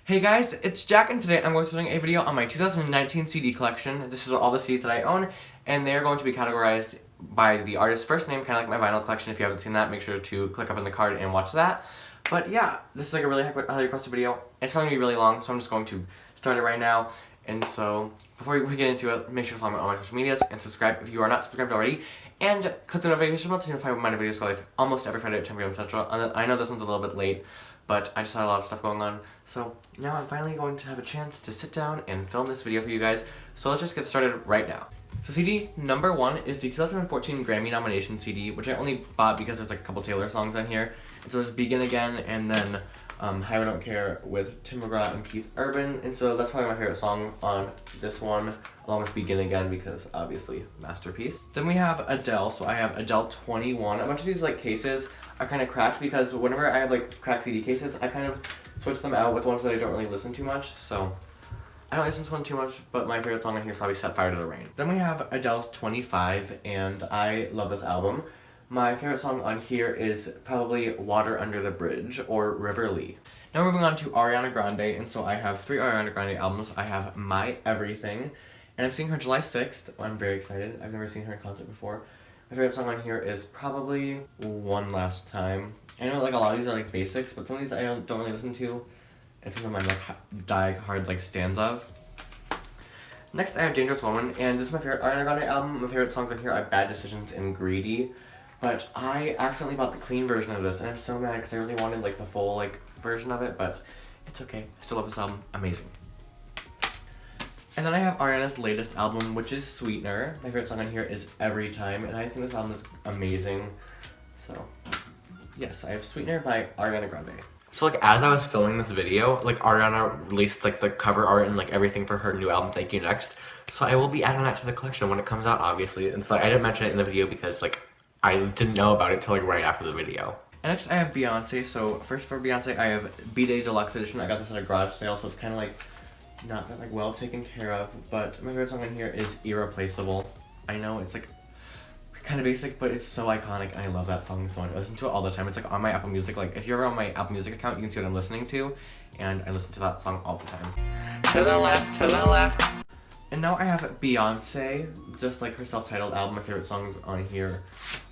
Hey guys, it's Jack, and today I'm going to be doing a video on my 2019 CD collection. This is all the CDs that I own, and they're going to be categorized by the artist's first name, kind of like my vinyl collection. If you haven't seen that, make sure to click up in the card and watch that. But yeah, this is like a really highly requested video. It's probably going to be really long, so I'm just going to start it right now. And so, before we get into it, make sure to follow me on all my social medias and subscribe if you are not subscribed already. And click the notification bell to notify when my videos go live almost every Friday at 10 p.m. Central. And I know this one's a little bit late, but I just had a lot of stuff going on. So now I'm finally going to have a chance to sit down and film this video for you guys. So let's just get started right now. So CD number 1 is the 2014 Grammy Nomination CD, which I only bought because there's like a couple Taylor songs on here. And so there's Begin Again and then How I Don't Care with Tim McGraw and Keith Urban. And so that's probably my favorite song on this one, along with Begin Again because obviously masterpiece. Then we have Adele. So I have Adele 21. A bunch of these like cases are kind of cracked because whenever I have like cracked CD cases, I kind of switch them out with ones that I don't really listen to much. So I don't listen to one too much, but my favorite song on here is probably Set Fire to the Rain. Then we have Adele's 25, and I love this album. My favorite song on here is probably Water Under the Bridge or River Lee. Now moving on to Ariana Grande, and so I have 3 Ariana Grande albums. I have My Everything, and I'm seeing her July 6th. I'm very excited. I've never seen her in concert before. My favorite song on here is probably One Last Time. I know like a lot of these are like basics, but some of these I don't really listen to, and some of them I'm like die-hard like stands of. Next I have Dangerous Woman, and this is my favorite Ariana Grande album. My favorite songs on here are Bad Decisions and Greedy, but I accidentally bought the clean version of this, and I'm so mad because I really wanted like the full like version of it, but it's okay. I still love this album. Amazing. And then I have Ariana's latest album, which is Sweetener. My favorite song on here is Every Time, and I think this album is amazing. So, yes, I have Sweetener by Ariana Grande. So, like, as I was filming this video, like, Ariana released, like, the cover art and, like, everything for her new album, Thank You Next. So I will be adding that to the collection when it comes out, obviously. And so I didn't mention it in the video because, like, I didn't know about it till, like, right after the video. And next I have Beyonce. So, first for Beyonce, I have B-Day Deluxe Edition. I got this at a garage sale, so it's kind of, like, not that like well taken care of, but my favorite song on here is Irreplaceable. I know it's like kind of basic, but it's so iconic, and I love that song so much. I listen to it all the time. It's like on my Apple Music. Like if you're ever on my Apple Music account, you can see what I'm listening to, and I listen to that song all the time. To the left, to the left. And now I have Beyonce, just like her self-titled album. My favorite songs on here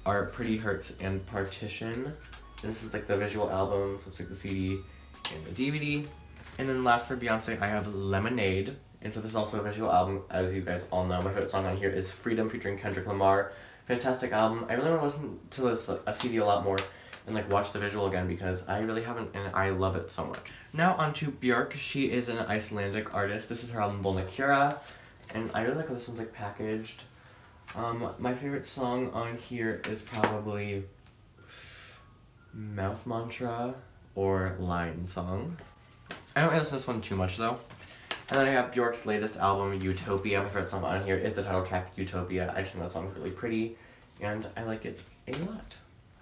are Pretty Hurts and Partition. And this is like the visual album, so it's like the CD and the DVD. And then last for Beyonce, I have Lemonade. And so this is also a visual album, as you guys all know. My favorite song on here is Freedom featuring Kendrick Lamar. Fantastic album. I really want to listen to this a CD a lot more and like watch the visual again because I really haven't, and I love it so much. Now on to Bjork. She is an Icelandic artist. This is her album Volnakira, and I really like how this one's like packaged. My favorite song on here is probably Mouth Mantra or Line Song. I don't really listen to this one too much though. And then I have Bjork's latest album, Utopia. My favorite song on here is the title track, Utopia. I just think that song is really pretty, and I like it a lot.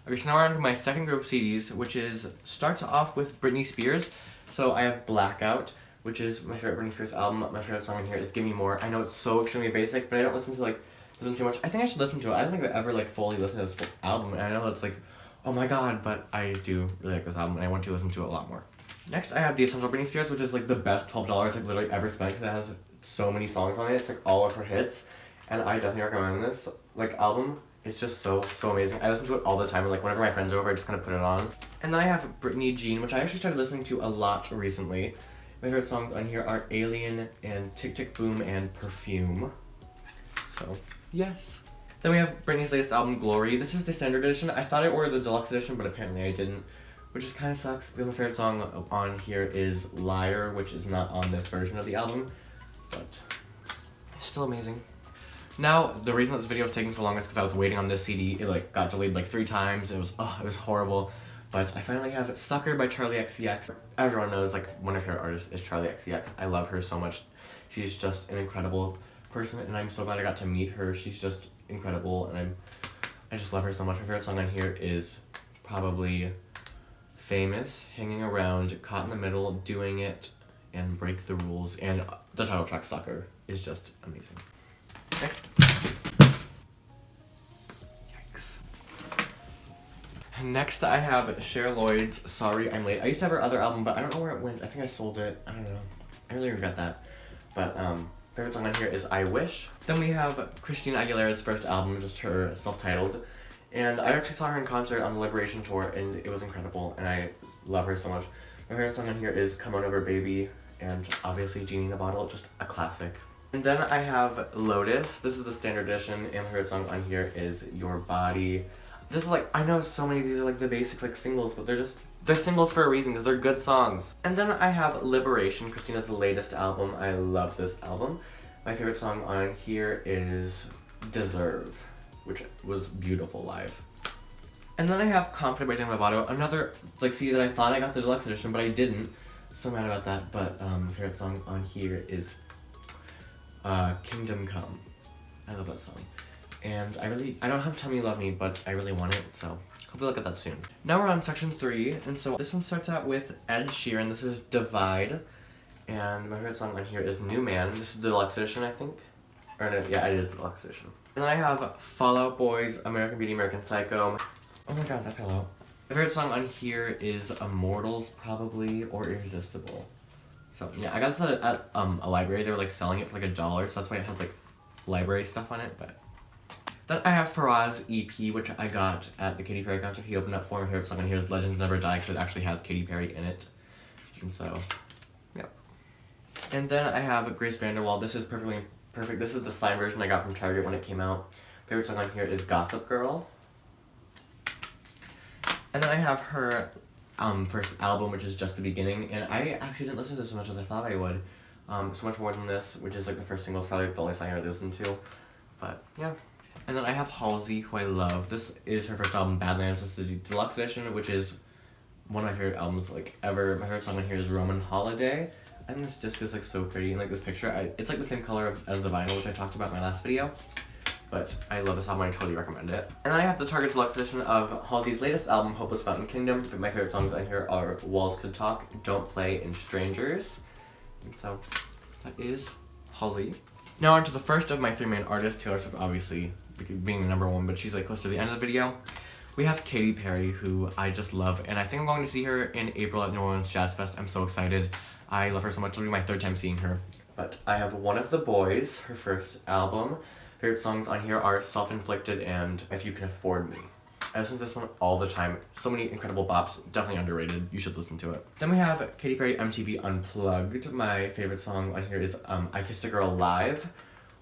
Okay, so now we're on to my second group of CDs, which starts off with Britney Spears. So I have Blackout, which is my favorite Britney Spears album. My favorite song on here is Give Me More. I know it's so extremely basic, but I don't listen too much. I think I should listen to it. I don't think I've ever like fully listened to this album, and I know it's like, oh my god, but I do really like this album, and I want to listen to it a lot more. Next, I have The Essential Britney Spears, which is like the best $12 like literally ever spent because it has so many songs on it. It's like all of her hits, and I definitely recommend this like album. It's just so amazing. I listen to it all the time, and like whenever my friends are over, I just kind of put it on. And then I have Britney Jean, which I actually started listening to a lot recently. My favorite songs on here are Alien and Tick Tick Boom and Perfume. So yes. Then we have Britney's latest album, Glory. This is the standard edition. I thought I ordered the deluxe edition, but apparently I didn't, which just kind of sucks. My favorite song on here is Liar, which is not on this version of the album, but it's still amazing. Now, the reason that this video was taking so long is because I was waiting on this CD. It like got delayed like 3 times. It was horrible. But I finally have Sucker by Charli Xcx. Everyone knows like one of her artists is Charli Xcx. I love her so much. She's just an incredible person, and I'm so glad I got to meet her. She's just incredible, and I just love her so much. My favorite song on here is probably Famous, Hanging Around, Caught in the Middle, Doing It, and Break the Rules, and the title track Sucker is just amazing. Next. Yikes. Next I have Cher Lloyd's Sorry I'm Late. I used to have her other album, but I don't know where it went. I think I sold it. I don't know. I really regret that. But favorite song on here is I Wish. Then we have Christina Aguilera's first album, just her self-titled. And I actually saw her in concert on the Liberation Tour, and it was incredible, and I love her so much. My favorite song on here is Come On Over Baby, and obviously Genie in the Bottle, just a classic. And then I have Lotus. This is the standard edition, and my favorite song on here is Your Body. This is like, I know so many of these are like the basic like singles, but they're singles for a reason because they're good songs. And then I have Liberation, Christina's latest album. I love this album. My favorite song on here is Deserve, which was beautiful live. And then I have Confident by Demi Lovato, another like CD that I thought I got the deluxe edition, but I didn't. So mad about that. But my favorite song on here is Kingdom Come. I love that song. And I don't have Tell Me You Love Me, but I really want it, so hopefully I'll get that soon. Now we're on section 3, and so this one starts out with Ed Sheeran. This is Divide, and my favorite song on here is New Man. This is the deluxe edition, I think. Or no, yeah, it is the deluxe edition. And then I have Fall Out Boy's American Beauty, American Psycho. Oh my god, that fell out. My favorite song on here is Immortals, probably, or Irresistible. So yeah, I got this at a library. They were like selling it for like $1, so that's why it has like library stuff on it, but. Then I have Faraz EP, which I got at the Katy Perry concert. He opened up for my favorite song on here is Legends Never Die, because it actually has Katy Perry in it. And so, yep. And then I have Grace Vanderwaal. This is perfect. This is the slime version I got from Target when it came out. Favorite song on here is Gossip Girl. And then I have her first album, which is Just the Beginning. And I actually didn't listen to this as much as I thought I would. So much more than this, which is like the first single, is probably the only song I really listened to. But, yeah. And then I have Halsey, who I love. This is her first album, Badlands. This is the deluxe edition, which is one of my favorite albums like ever. My favorite song on here is Roman Holiday. I think this disc is like so pretty, and like this picture, it's like the same color as the vinyl, which I talked about in my last video. But I love this album, I totally recommend it. And then I have the Target deluxe edition of Halsey's latest album, Hopeless Fountain Kingdom. My favorite songs on here are Walls Could Talk, Don't Play, and Strangers. And so that is Halsey. Now on to the first of my 3 main artists, Taylor Swift obviously being the number 1, but she's like close to the end of the video. We have Katy Perry, who I just love, and I think I'm going to see her in April at New Orleans Jazz Fest. I'm so excited. I love her so much. It'll be my 3rd time seeing her. But I have One of the Boys, her first album. Favorite songs on here are Self-Inflicted and If You Can Afford Me. I listen to this one all the time. So many incredible bops. Definitely underrated. You should listen to it. Then we have Katy Perry MTV Unplugged. My favorite song on here is I Kissed a Girl Live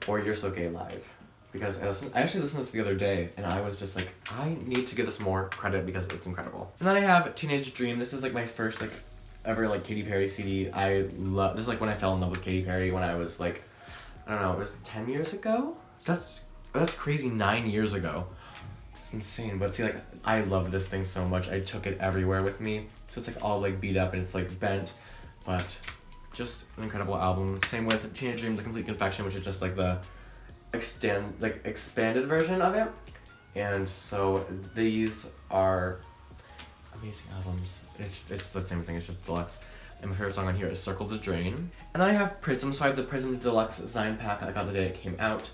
or You're So Gay Live. Because I actually listened to this the other day, and I was just like, I need to give this more credit because it's incredible. And then I have Teenage Dream. This is like my first like ever like Katy Perry CD. I love this is like when I fell in love with Katy Perry when I was like, I don't know, it was 10 years ago? That's crazy, 9 years ago. It's insane, but see, like, I love this thing so much. I took it everywhere with me. So it's like all like beat up and it's like bent, but just an incredible album. Same with Teenage Dream, The Complete Confection, which is just like the expanded version of it. And so these are amazing albums. It's the same thing, it's just deluxe. And my favorite song on here is Circle the Drain. And then I have Prism, so I have the Prism Deluxe Zine pack I got the day it came out.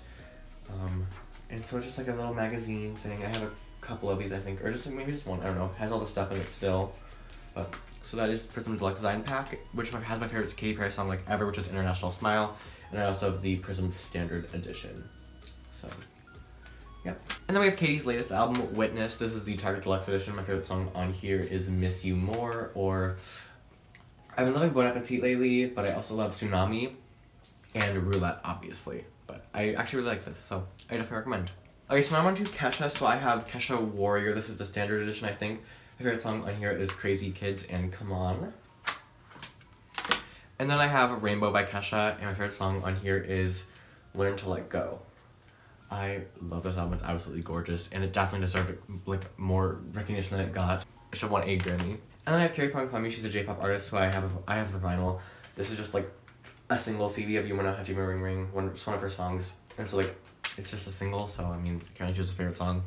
And so it's just like a little magazine thing. I have a couple of these, I think, or just like maybe just one, I don't know. It has all the stuff in it still. But so that is Prism Deluxe Zine pack, which has my favorite Katy Perry song like ever, which is International Smile. And I also have the Prism Standard Edition. So, yep. And then we have Katy's latest album, Witness. This is the Target Deluxe Edition. My favorite song on here is Miss You More, or I've been loving Bon Appetit lately, but I also love Tsunami and Roulette, obviously. But I actually really like this, so I definitely recommend. Okay, so now I'm on to Kesha. So I have Kesha Warrior. This is the Standard Edition, I think. My favorite song on here is Crazy Kids and Come On. And then I have Rainbow by Kesha, and my favorite song on here is Learn to Let Go. I love this album, it's absolutely gorgeous, and it definitely deserved like more recognition than it got. It should have won a Grammy. And then I have Carrie Pong, she's a J-pop artist, so I have a vinyl. This is just like a single CD of You Wanna Hajime Ring Ring, it's one of her songs. And so like, it's just a single, so I mean, I can only choose a favorite song.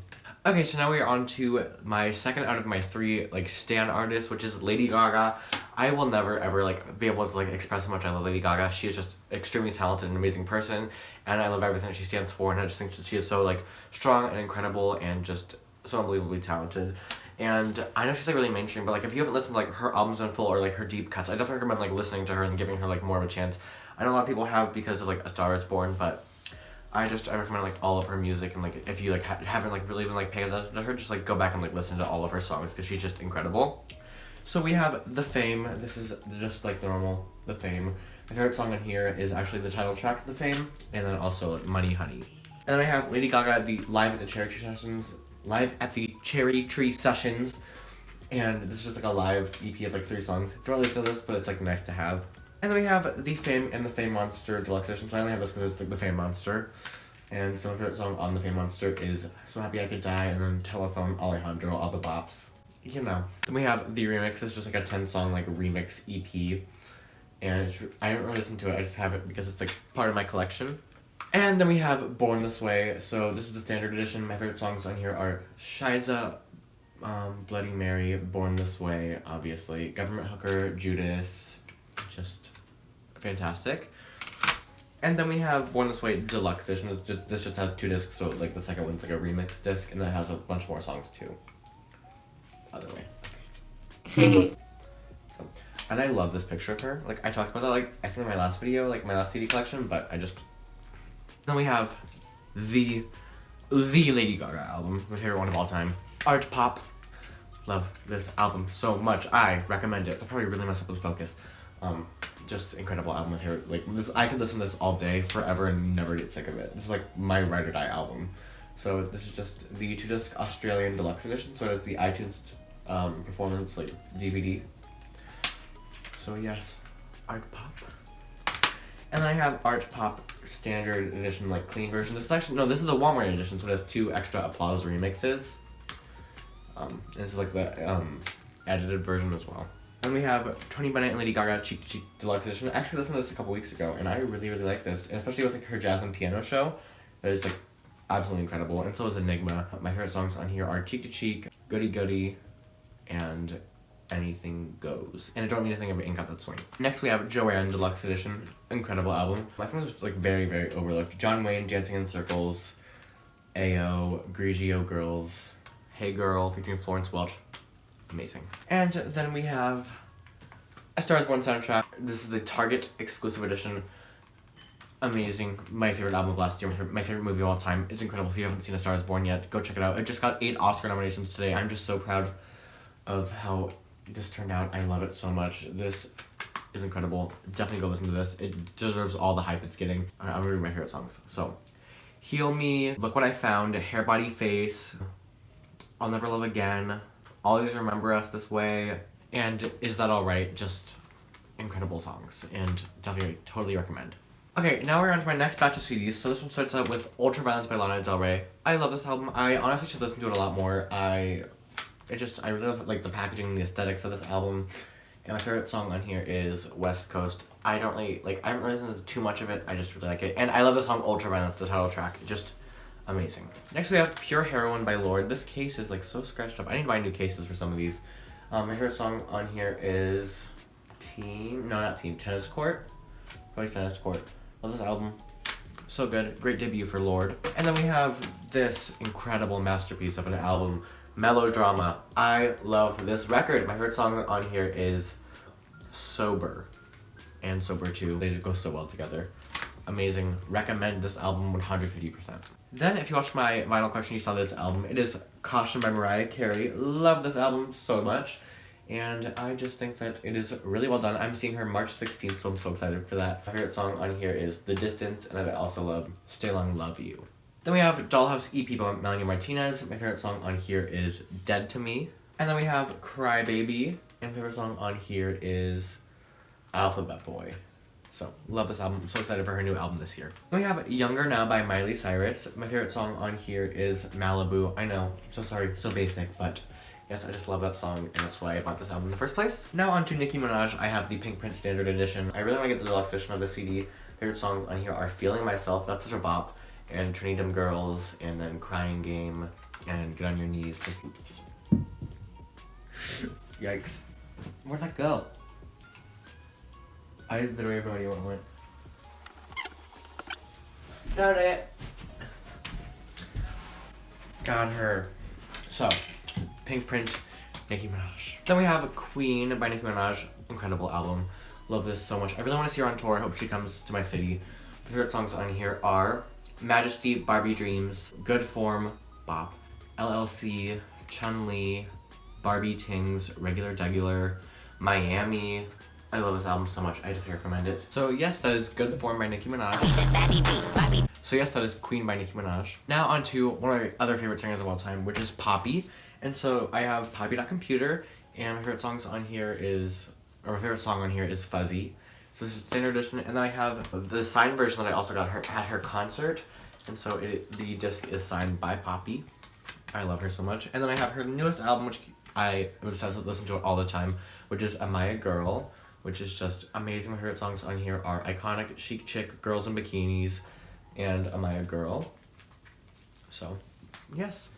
Okay, so now we are on to my second out of my 3 like stan artists, which is Lady Gaga. I will never ever like be able to like express how much I love Lady Gaga. She is just extremely talented and amazing person, and I love everything that she stands for, and I just think that she is so like strong and incredible and just so unbelievably talented. And I know she's like really mainstream, but like if you haven't listened to like her albums in full or like her deep cuts, I definitely recommend like listening to her and giving her like more of a chance. I know a lot of people have because of like A Star Is Born, but I recommend like all of her music, and like if you like haven't like really been like paying attention to her, just like go back and like listen to all of her songs because she's just incredible. So we have The Fame. This is just like the normal The Fame. My favorite song on here is actually the title track of The Fame, and then also Money Honey. And then I have Lady Gaga, the Live at the Cherry Tree Sessions, and this is just like a live EP of like 3 songs. Don't really feel this, but it's like nice to have. And then we have The Fame and The Fame Monster Deluxe Edition. So I only have this because it's like The Fame Monster. And so my favorite song on The Fame Monster is So Happy I Could Die, and then Telephone Alejandro, all the bops. You know. Then we have The Remix. It's just like a 10-song like remix EP. And I don't really listen to it, I just have it because it's like part of my collection. And then we have Born This Way. So this is the standard edition. My favorite songs on here are Shiza, Bloody Mary, Born This Way, obviously, Government Hooker, Judas, just fantastic. And then we have Born This Way Deluxe Edition. This just has 2 discs, so like the second one's like a remix disc, and then it has a bunch more songs too. Other way. So, and I love this picture of her. Like I talked about that like I think in my last video, like my last CD collection, but I just. Then we have the Lady Gaga album, my favorite one of all time. Art Pop. Love this album so much. I recommend it. I'll probably really mess up with focus. Just incredible album. My favorite. Like this, I could listen to this all day, forever, and never get sick of it. This is like my ride or die album. So this is just the 2-disc Australian Deluxe Edition. So it's the iTunes performance like DVD. So yes, Art Pop. And then I have Art Pop Standard Edition, like clean version. This is actually, no, this is the Walmart edition, so it has 2 extra Applause remixes. And this is like the edited version as well. Then we have Tony Bennett and Lady Gaga Cheek to Cheek Deluxe Edition. I actually listened to this a couple weeks ago, and I really, really like this. And especially with like her jazz and piano show. That is like absolutely incredible. And so is Enigma. My favorite songs on here are Cheek to Cheek, Goody Goody, and Anything Goes. And I don't mean anything of Ain't Got That Swing. Next we have Joanne Deluxe Edition. Incredible album. I think this was like very, very overlooked. John Wayne, Dancing in Circles, Ayo, Grigio Girls, Hey Girl featuring Florence Welch. Amazing. And then we have A Star Is Born soundtrack. This is the Target exclusive edition. Amazing. My favorite album of last year. My favorite movie of all time. It's incredible. If you haven't seen A Star Is Born yet, go check it out. It just got 8 Oscar nominations today. I'm just so proud of how this turned out. I love it so much. This is incredible. Definitely go listen to this. It deserves all the hype it's getting. I'm reading my favorite songs. So, Heal Me, Look What I Found, Hair, Body, Face, I'll Never Love Again, Always Remember Us This Way, and Is That Alright? Just incredible songs, and definitely totally recommend. Okay, now we're on to my next batch of CDs. So this one starts out with Ultraviolence by Lana Del Rey. I love this album. I honestly should listen to it a lot more. I really love like the packaging and the aesthetics of this album. And my favorite song on here is West Coast. I haven't really listened to too much of it. I just really like it. And I love the song Ultraviolence, the title track. Just amazing. Next we have Pure Heroine by Lorde. This case is like so scratched up. I need to buy new cases for some of these. My favorite song on here is Tennis Court. Probably Tennis Court. Love this album. So good. Great debut for Lorde. And then we have this incredible masterpiece of an album, Melodrama. I love this record. My favorite song on here is Sober and Sober 2. They just go so well together. Amazing. Recommend this album 150%. Then if you watched my vinyl collection, you saw this album. It is Caution by Mariah Carey. Love this album so much. And I just think that it is really well done. I'm seeing her March 16th, so I'm so excited for that. My favorite song on here is The Distance, and I also love Stay Long, Love You. Then we have Dollhouse EP by Melanie Martinez. My favorite song on here is Dead to Me. And then we have Cry Baby. And my favorite song on here is Alphabet Boy. So, love this album. I'm so excited for her new album this year. Then we have Younger Now by Miley Cyrus. My favorite song on here is Malibu. I know, I'm so sorry, so basic, but yes, I just love that song, and that's why I bought this album in the first place. Now on to Nicki Minaj. I have the Pink Print Standard Edition. I really want to get the deluxe edition of the CD. Favorite songs on here are Feeling Myself, that's such a bop, and Trinidad Girls, and then Crying Game, and Get on Your Knees. Just yikes. Where'd that go? I did the way everybody went. Got it. Got her. So, Pink Print Nicki Minaj. Then we have Queen by Nicki Minaj. Incredible album. Love this so much. I really want to see her on tour. I hope she comes to my city. My favorite songs on here are Majesty, Barbie Dreams, Good Form, Bop, LLC, Chun-Li, Barbie Tings, Regular Degular, Miami. I love this album so much. I just recommend it. So yes, that is Good Form by Nicki Minaj. So yes, that is Queen by Nicki Minaj. Now on to one of my other favorite singers of all time, which is Poppy. And so I have Poppy.Computer, and my favorite songs on here is, or my favorite song on here is Fuzzy. So this is standard edition, and then I have the signed version that I also got her at her concert. And so the disc is signed by Poppy. I love her so much. And then I have her newest album, which I am obsessed with, listen to it all the time, which is Am I a Girl, which is just amazing. My favorite songs on here are Iconic, Chic Chick, Girls in Bikinis, and Am I a Girl. So, yes.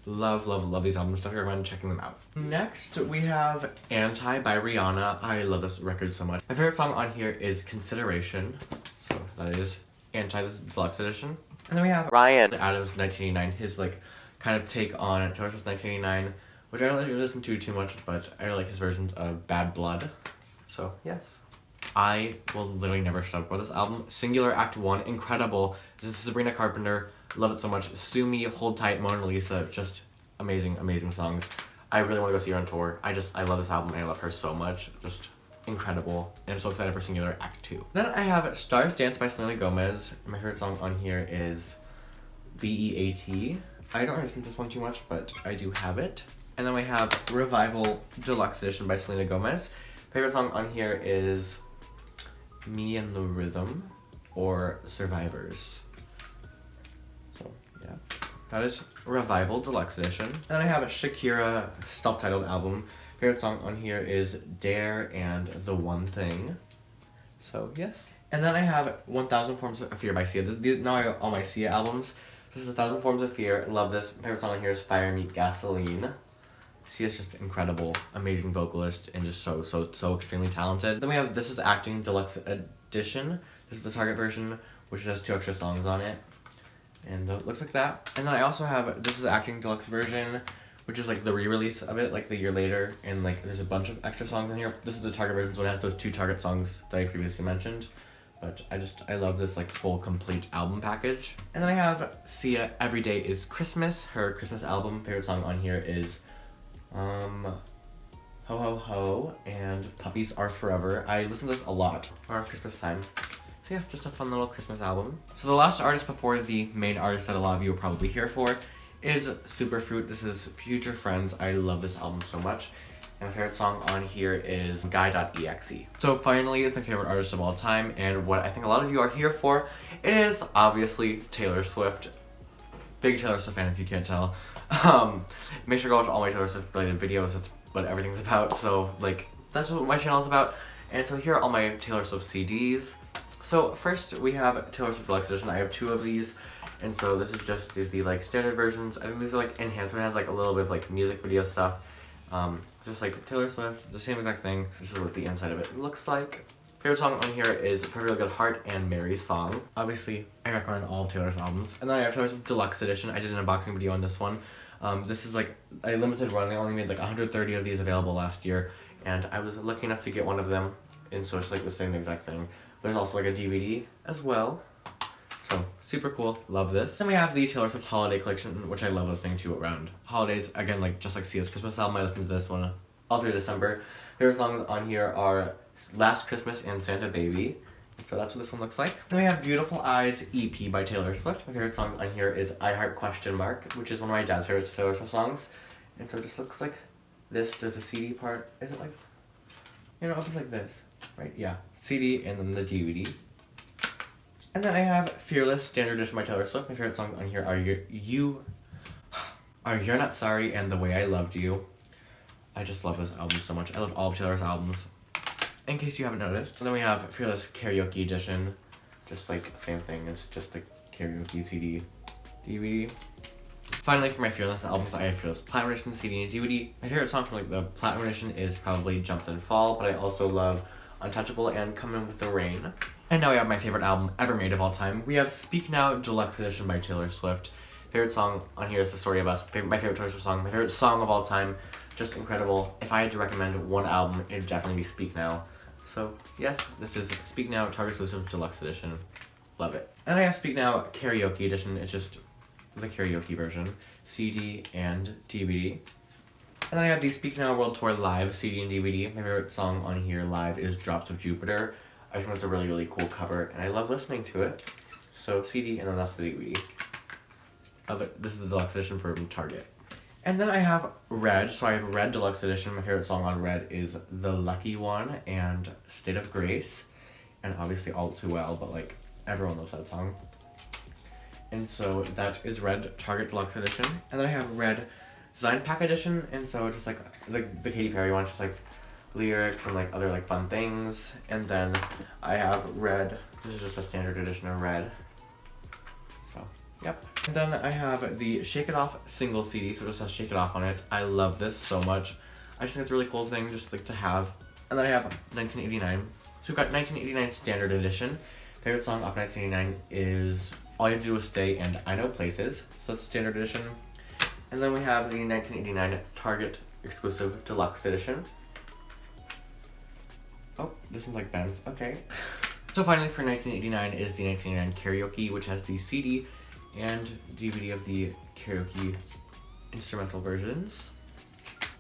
Love, love, love these albums. Definitely recommend checking them out. Next, we have Anti by Rihanna. I love this record so much. My favorite song on here is Consideration. So, that is Anti, this is Deluxe Edition. And then we have Ryan Adams' 1989, his, kind of take on Taylor Swift's 1989, which I don't really listen to too much, but I really like his version of Bad Blood. So, yes. I will literally never shut up about this album. Singular Act 1, incredible. This is Sabrina Carpenter. Love it so much. Sue Me, Hold Tight, Mona Lisa. Just amazing, amazing songs. I really want to go see her on tour. I love this album and I love her so much. Just incredible. And I'm so excited for Singular Act 2. Then I have Stars Dance by Selena Gomez. My favorite song on here is BEAT. I don't listen to this one too much, but I do have it. And then we have Revival Deluxe Edition by Selena Gomez. Favorite song on here is Me and the Rhythm or Survivors. So, yeah. That is Revival Deluxe Edition. Then I have a Shakira self-titled album. Favorite song on here is Dare and The One Thing. So, yes. And then I have 1000 Forms of Fear by Sia. Now I have all my Sia albums. This is 1000 Forms of Fear. Love this. My favorite song on here is Fire Meet Gasoline. Sia's just incredible, amazing vocalist, and just so extremely talented. Then we have This Is Acting Deluxe Edition. This is the Target version, which has 2 extra songs on it. And it looks like that. And then I also have This Is Acting Deluxe version, which is the re-release of it, the year later. And there's a bunch of extra songs on here. This is the Target version, so it has those 2 Target songs that I previously mentioned. But I love this full complete album package. And then I have Sia Every Day Is Christmas, her Christmas album. Favorite song on here is Ho Ho Ho and Puppies Are Forever. I listen to this a lot around Christmas time. So yeah, just a fun little Christmas album. So the last artist before the main artist that a lot of you are probably here for is Superfruit. This is Future Friends. I love this album so much. And my favorite song on here is Guy.exe. So finally, it's my favorite artist of all time, and what I think a lot of you are here for, it is obviously Taylor Swift. Big Taylor Swift fan if you can't tell. Make sure to go watch all my Taylor Swift related videos. That's what everything's about. So that's what my channel is about. And so here are all my Taylor Swift CDs. So first we have Taylor Swift Deluxe Edition. I have 2 of these. And so this is just the standard versions. I think these are enhanced. It has a little bit of music video stuff. Just Taylor Swift, the same exact thing. This is what the inside of it looks like. Favorite song on here is Perfectly Good Heart and Mary's Song. Obviously, I recommend all of Taylor's albums. And then I have Taylor Swift Deluxe Edition. I did an unboxing video on this one. This is a limited run. They only made 130 of these available last year. And I was lucky enough to get one of them. And so it's the same exact thing. There's also a DVD as well. So, super cool. Love this. Then we have the Taylor Swift Holiday Collection, which I love listening to around holidays. Again, just like Sia's Christmas album, I listened to this one all through December. Favorite songs on here are Last Christmas and Santa Baby. So that's what this one looks like. Then we have Beautiful Eyes EP by Taylor Swift. My favorite song on here is I Heart ? Which is one of my dad's favorite Taylor Swift songs. And so it just looks like this. There's the CD part. Is it it opens like this, right? Yeah. CD and then the DVD. And then I have Fearless Standard Edition by Taylor Swift. My favorite songs on here are You're Not Sorry and The Way I Loved You. I just love this album so much. I love all of Taylor's albums, in case you haven't noticed. And then we have Fearless Karaoke Edition. Just same thing. It's just the karaoke CD, DVD. Finally, for my Fearless albums, I have Fearless Platinum Edition CD and DVD. My favorite song from the Platinum Edition is probably Jump Then Fall, but I also love Untouchable and Come In With The Rain. And now we have my favorite album ever made of all time. We have Speak Now Deluxe Edition by Taylor Swift. Favorite song on here is The Story of Us. My favorite Taylor Swift song. My favorite song of all time. Just incredible. If I had to recommend one album, it would definitely be Speak Now. So, yes, this is Speak Now Target Exclusive Deluxe Edition. Love it. And I have Speak Now Karaoke Edition. It's just the karaoke version. CD and DVD. And then I have the Speak Now World Tour Live CD and DVD. My favorite song on here live is Drops of Jupiter. I just think it's a really, really cool cover, and I love listening to it. So CD, and then that's the DVD. This is the Deluxe Edition from Target. And then I have Red. So I have Red Deluxe Edition. My favorite song on Red is The Lucky One and State of Grace. And obviously All Too Well, but like everyone loves that song. And so that is Red Target Deluxe Edition. And then I have Red Design Pack Edition. And so just like the Katy Perry one, just like lyrics and like other like fun things. And then I have Red. This is just a standard edition of Red. So, yep. And then I have the Shake It Off single CD, so it just has Shake It Off on it. I love this so much. I just think it's a really cool thing just like to have. And then I have 1989. So we've got 1989 standard edition. Favorite song off 1989 is All You Have to Do Is Stay and I Know Places. So that's standard edition. And then we have the 1989 Target exclusive deluxe edition. Oh, this one's like Ben's. Okay. So finally for 1989 is the 1989 Karaoke, which has the CD and DVD of the karaoke instrumental versions.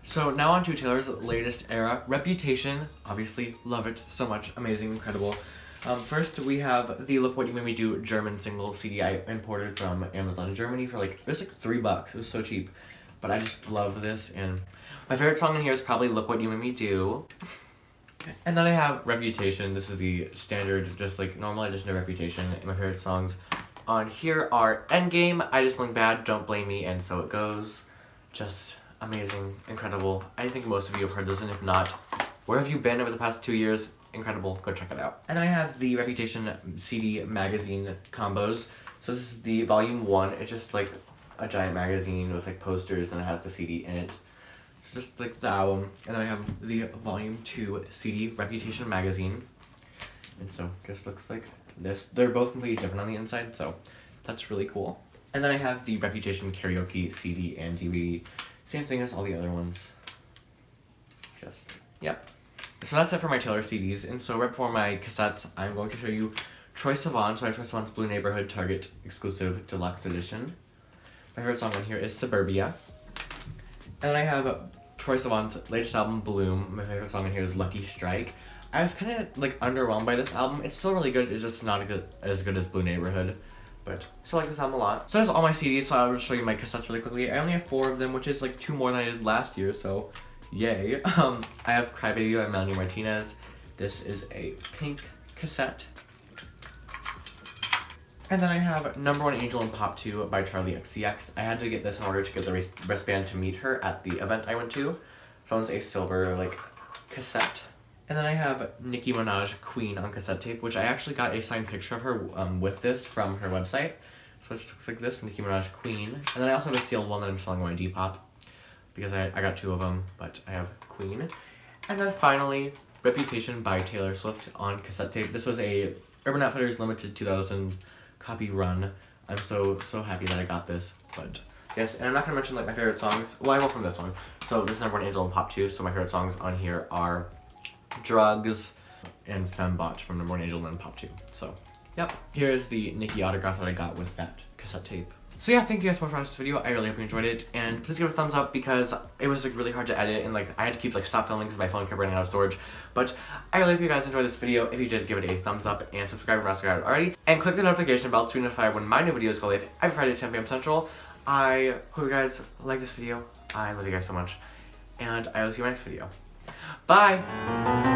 So now on to Taylor's latest era, Reputation. Obviously, love it so much. Amazing, incredible. First we have the Look What You Made Me Do German single CD I imported from Amazon Germany for like, it was like $3. It was so cheap. But I just love this, and my favorite song in here is probably Look What You Made Me Do. And then I have Reputation. This is the standard, just like normal edition of Reputation. And my favorite songs on here are Endgame, I Just Feeling Bad, Don't Blame Me, and So It Goes. Just amazing, incredible. I think most of you have heard this, and if not, where have you been over the past 2 years? Incredible, go check it out. And then I have the Reputation CD magazine combos. So this is the volume 1. It's just like a giant magazine with like posters, and it has the CD in it. It's just like the album. And then I have the volume 2 CD, Reputation magazine. And so it just looks like this. They're both completely different on the inside, so that's really cool. And then I have the Reputation Karaoke CD and DVD. Same thing as all the other ones. Just, yep. So that's it for my Taylor CDs. And so right before my cassettes, I'm going to show you Troye Sivan. So I have Troye Sivan's Blue Neighborhood Target exclusive deluxe edition. My favorite song on here is Suburbia. And then I have Troye Sivan's latest album, Bloom. My favorite song on here is Lucky Strike. I was kind of like underwhelmed by this album. It's still really good. It's just not as good as Blue Neighborhood. But I still like this album a lot. So that's all my CDs, so I'll show you my cassettes really quickly. I only have 4 of them, which is like 2 more than I did last year, so yay. I have Crybaby by Melanie Martinez. This is a pink cassette. And then I have Number 1 Angel and Pop 2 by Charli XCX. I had to get this in order to get the wristband to meet her at the event I went to. So it's a silver like cassette. And then I have Nicki Minaj Queen on cassette tape, which I actually got a signed picture of her with this from her website. So it just looks like this, Nicki Minaj Queen. And then I also have a sealed one that I'm selling on my Depop, because I got 2 of them, but I have Queen. And then finally, Reputation by Taylor Swift on cassette tape. This was a Urban Outfitters limited 2000 copy run. I'm so happy that I got this, but yes, and I'm not going to mention like my favorite songs. Well, I will from this one. So this is Number 1 Angel and Pop 2, so my favorite songs on here are Drugs and Fembot from Number 1 Angel and Pop 2. So, yep. Here's the Nicki autograph that I got with that cassette tape. So yeah, thank you guys so much for watching this video. I really hope you enjoyed it, and please give it a thumbs up because it was like really hard to edit, and like I had to keep like stop filming because my phone kept running out of storage. But I really hope you guys enjoyed this video. If you did, give it a thumbs up and subscribe if you're not subscribed already, and click the notification bell to be notified when my new videos go live every Friday at 10 p.m. Central. I hope you guys like this video. I love you guys so much, and I will see you in my next video. Bye!